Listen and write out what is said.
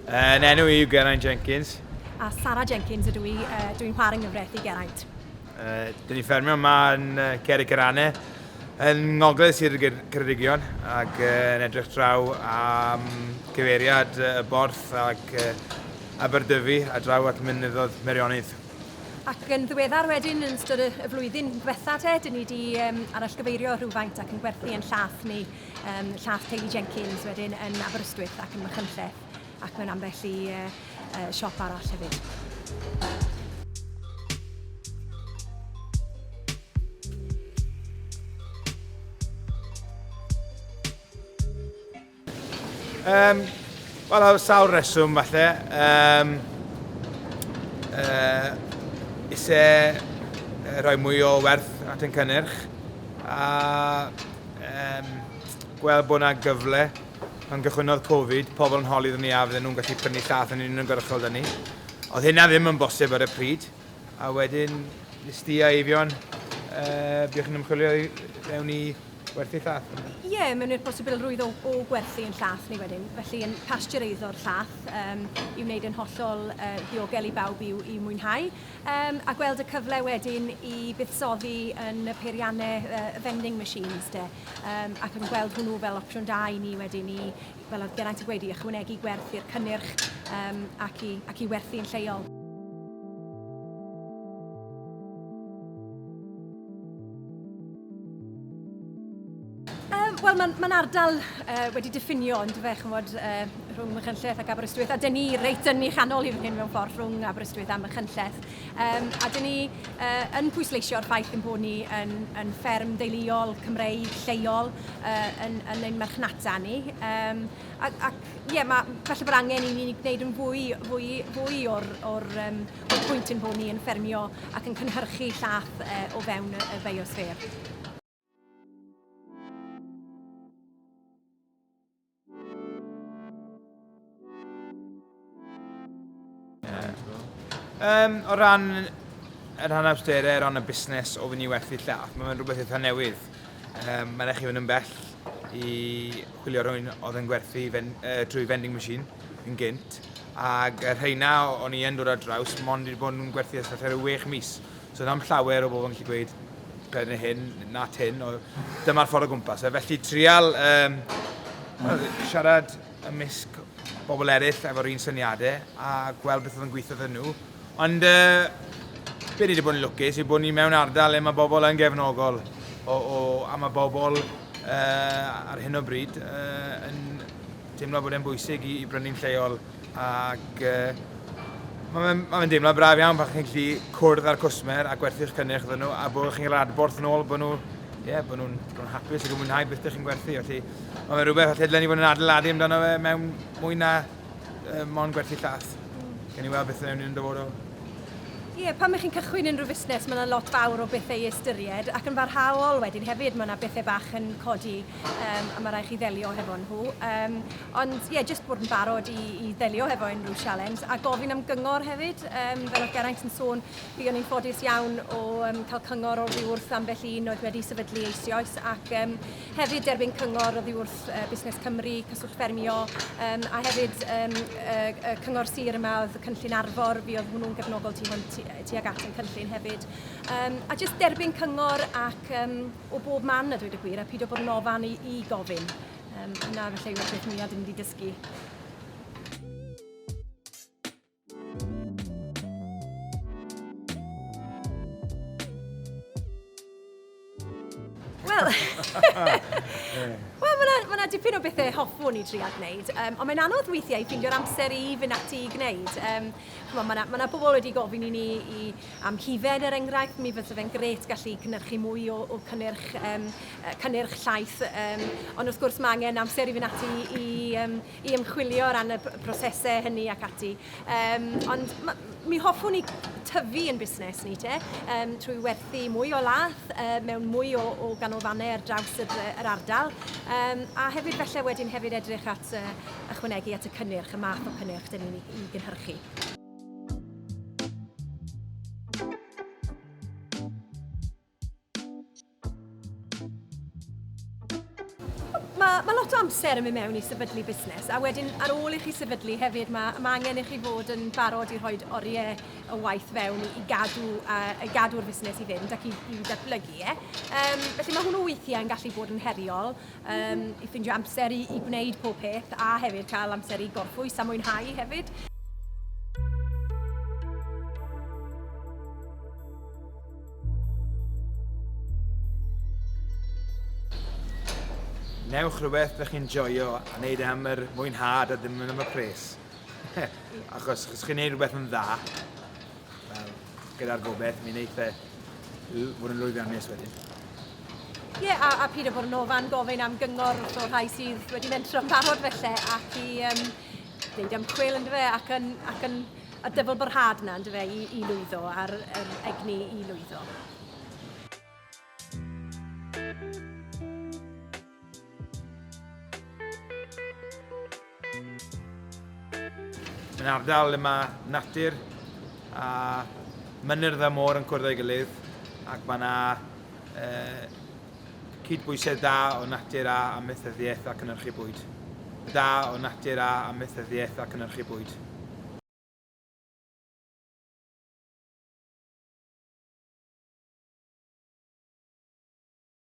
Yn enw I yw Geraint Jenkins. A Sarah Jenkins ydw i, dwi'n chwarae nghyfraith I Geraint. Dyn ni ffermio yma yn Cerrig Cyranau, yn ngogledd Sir Ceredigion, ac yn edrych draw am gyfeiriad y borth ac Aberdyfi a draw at mynyddoedd Meirionnydd. Ac yn ddiweddar wedyn yn ystod y flwyddyn diwetha dyn ni wedi arallgyfeirio rhywfaint ac yn gwerthu yn llaeth ni, llaeth Teulu Jenkins wedyn yn Aberystwyth ac yn Machynlleth ac mewn ambell I siop arall hefyd. Wel, sawl reswm falle. Ise rhoi mwy o werth at ein cynnyrch a gweld bod yna gyfle pan gychwynodd Covid, pobl yn holi ddyn ni a fydden nhw'n gallu prynu llaeth yn un gyrchol dyn ni. Oedd hynna ddim yn bosib ar y pryd, a wedyn nes di a Eifion buwch yn ymchwilio fewn I werthu llaeth. Ie, mewn i'r posibilrwydd o gwerthu yn llaeth ni wedyn, felly yn pasteuriddio'r llaeth I wneud yn hollol ddiogel I bawb I mwynhau, a gweld y cyfle wedyn I buddsoddi yn y peiriannau vending machines ac yn gweld hwnnw fel opsiwn da I ni wedyn fel oedd Geraint yn gweud I ychwanegu gwerth i'r cynnyrch ac I werthu yn lleol. Wel, mae'n ardal wedi diffinio ond fe chymod rhwng Machynlleth ac Aberystwyth a dyn ni reit yn I chanol I fan hyn mewn ffordd rhwng Aberystwyth a Machynlleth a dyn ni yn pwysleisio'r ffaith yn bod ni yn fferm deuluol Cymreig lleol yn ein marchnata ni ac ie, falle bod angen I ni gwneud yn fwy o'r pwynt yn bod ni yn ffermio ac yn cynhyrchu llaeth o fewn y biosffer. O ran yr anawsterau, o ran y busnes o fynd I werthu llaeth, mae'n rhywbeth eitha newydd. Mae'n eich I fynd yn bell I chwilio rhywun oedd yn gwerthu drwy vending machine yn gynt. Ac y rheina o'n I yn dod ar draws, mond wedi bod yn gwerthu ers rhyw 6 mis. So yna'n llawer o bobl yn gallu gweud pen hyn, nat hyn, o dyma'r ffordd o gwmpas. Felly trial siarad ymysg bobl eraill efo'r un syniadau a gweld beth oedd yn gweithio ddyn nhw. Ond be ni wedi bod yn lwcus yw bod ni mewn ardal le mae bobl yn gefnogol a mae bobl ar hyn o bryd yn teimlo bod e'n bwysig I brynu'n lleol ac mae'n deimlo braf iawn pan chi'n gallu cwrdd â'r cwsmer a gwerthu'ch cynnyrch ddyn nhw a bod chi'n cael adborth nôl bod nhw'n hapus ac yn mwynhau beth ydych chi'n gwerthu. Felly mae'n rhywbeth allai dylen ni fod yn adeiladu amdano fe mewn mwy na mon gwerthu llaeth. Gen I weld beth yn dyfodol. Ie, pan chi'n cychwyn unrhyw fusnes, mae yna lot fawr o bethau I ystyried ac yn barhaol wedyn hefyd mae yna bethau bach yn codi a mae rhaid chi ddelio hefo nhw. Ond ie, jyst bod yn barod I ddelio hefo unrhyw challenge a gofyn am gyngor hefyd. Fel oedd Geraint yn sôn, fi o'n i'n ffodus iawn o cael cyngor oddi wrth ambell un oedd wedi sefydlu eisoes ac hefyd derbyn cyngor oddi wrth Busnes Cymru, Cyswllt Ffermio a hefyd cyngor sir yma oedd y cynllun Arfor, fi oedd hwnnw'n gefnogol tuag at yn cynllun hefyd. A jyst derbyn cyngor ac o bob man a dweud y gwir, a pido bod yn ofan I gofyn. Hynna felly yw'r beth mwyaf dyn ni wedi dysgu. Wel, mae yna dipyn o bethau hoffwn I trial gwneud, ond mae'n anodd weithiau I ffeindio'r amser I fynd ati I gwneud. Mae yna bobl wedi gofyn I ni am hifen enghraifft, mi fysa fe'n gret gallu cynhyrchu mwy o cynnyrch llaeth, ond wrth gwrs mae angen amser I fynd ati I ymchwilio ran y prosesau hynny ac ati. Ond mi hoffwn I tyfu yn busnes ni trwy werthu mwy o laeth mewn mwy o ganolfannau ar draws yr ardal a hefyd felly wedyn hefyd edrych at ychwanegu at y cynnyrch, y math o cynnyrch dyn ni'n I gynhyrchu. Ma lot o amser yn mynd mewn i sefydlu busnes, a wedyn ar ôl i chi sefydlu hefyd, mae angen i chi fod yn barod i rhoi oriau o waith fewn i gadw'r busnes i fynd ac i datblygu. Felly mae hwnnw weithiau yn gallu bod yn heriol, i ffindio amser i gwneud pob peth a hefyd cael amser i gorffwys a mwynhau hefyd. Newch rhywbeth ydych chi'n joio a wneud e am yr mwynhad a ddim yn am y pres. Achos chi'n gwneud rhywbeth yn dda, gyda'r gobeith, mi'n neith e fod yn lwyddiannus wedyn. Ie, a pyd o bod yn ofan gofyn am gyngor o rhai sydd wedi mentro'n barod felly ac i wneud ymchwil yn dyfe ac yn y dyfel byrhad yna yn dyfe i lwyddo ar egni i lwyddo. Mae'n ardal le mae natur a mynyrdd a môr yn cwrdd â'i gilydd ac mae yna cydbwysedd da o natur a amaethyddiaeth a cynhyrchu bwyd. Da o natur a amaethyddiaeth a cynhyrchu bwyd.